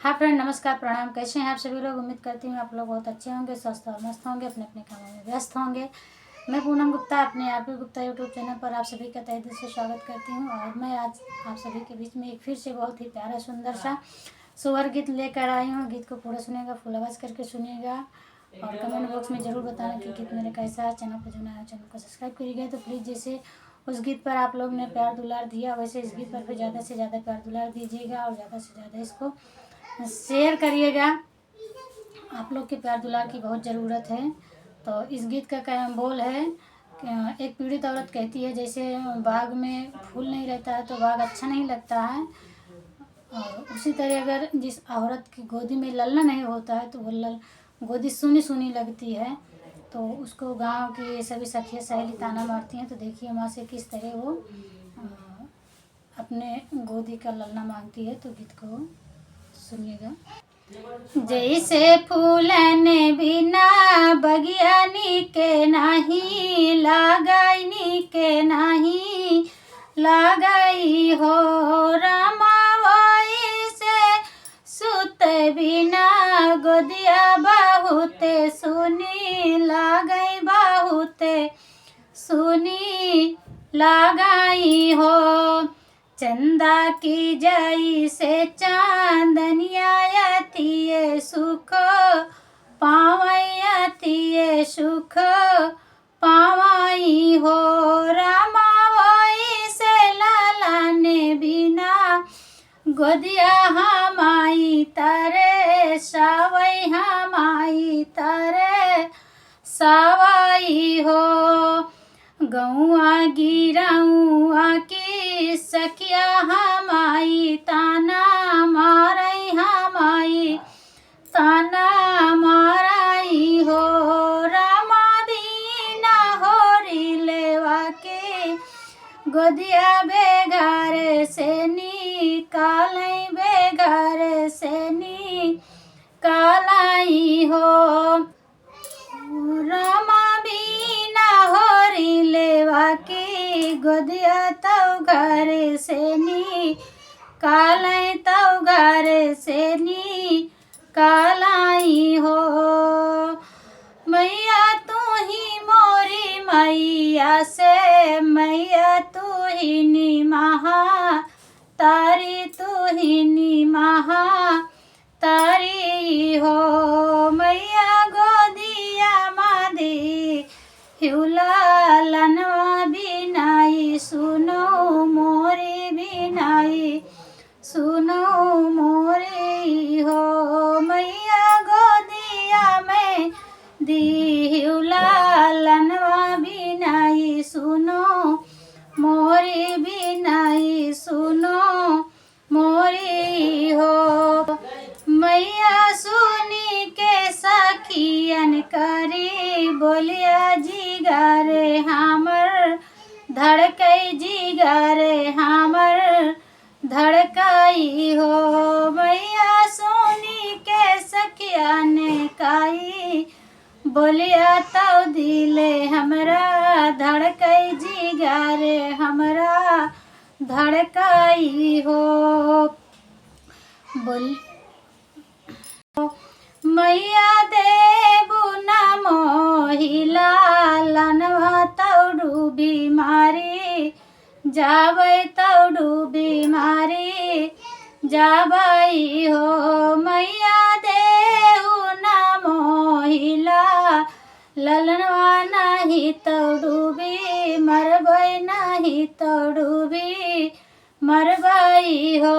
हाँ फ्रेंड, नमस्कार, प्रणाम। कैसे हैं आप सभी लोग? उम्मीद करती हूँ आप लोग बहुत अच्छे होंगे, स्वस्थ और मस्त होंगे, अपने अपने कामों में व्यस्त होंगे। मैं पूनम गुप्ता अपने आरपी गुप्ता यूट्यूब चैनल पर आप सभी का तहे दिल से स्वागत करती हूँ। और मैं आज आप सभी के बीच में एक फिर से बहुत ही प्यारा सुंदर सा सुवर गीत लेकर आई हूँ। गीत को पूरा सुनिएगा, फुल आवाज़ करके सुनिएगा और कमेंट बॉक्स में ज़रूर बताना कि गीत मेरे कैसा है। चैनल पर जो नया चैनल को सब्सक्राइब करिएगा। तो प्लीज़ जैसे उस गीत पर आप लोग ने प्यार दुलार दिया, वैसे इस गीत पर भी ज़्यादा से ज़्यादा प्यार दुलार दीजिएगा और ज़्यादा से ज़्यादा इसको शेयर करिएगा। आप लोग के प्यार दुलार की बहुत ज़रूरत है। तो इस गीत का क्या बोल है कि एक पीड़ित औरत कहती है, जैसे बाग में फूल नहीं रहता है तो बाग अच्छा नहीं लगता है, और उसी तरह अगर जिस औरत की गोदी में ललना नहीं होता है तो वो गोदी सुनी सुनी लगती है। तो उसको गांव की सभी सखियाँ सहेली ताना मारती हैं। तो देखिए माँ से किस तरह वो अपने गोदी का ललना मांगती है। तो गीत को सुनिएगा। जैसे फूलन बिना बगियानी के नाही लगाई के नाही लगाई हो रमावाई से सुत बिना गोदिया बहुते सुनी लगाई बहुते सुनी लगाई हो। चंदा की जाई से चांदनियातिये सुख पावैतिये सुख पावाई हो रमावाई से लालाने बिना गोदिया हमाई तारे सावई हमाई तारे सावाई हो। गौआ गिराऊआ की सखिया हमाई ताना मारई हमाई ताना माराई हो रामा दीना होरी लेवा के गोदिया बेगार से निकालई बेगार से निकालई हो रामा की गोदिया तव घर से निकालाई तव घर से निकालाई हो। मैया तू ही मोरी मैया से मैया तू ही निमहा तारी तू ही निमहा तारी हो। मैया गोदिया मादी हिउला लनवा बिनाई सुनो मोरे बिनाई सुनो मोरे हो। मैया गोदिया में दी हिउला लनवा बिनाई सुनो मोरे बिनाई सुनो मोरे हो। मैया सुनी के सखियन करी बोलिया जिगारे हमर धड़कई जिगारे हमर धड़कई हो। मैया सुनी के सखियन काई बोलिया तो दिले हमरा धड़कई जिगारे हमरा धड़कई हो। बोल मैया देबू न मोहिला लनवा तौडू बीमारी जाबै तौडू बीमारी जाबै हो। मैया देहू न मोहिला ललनवा नहीं तौडू भी मरबै नहीं तौडू भी मरबै हो।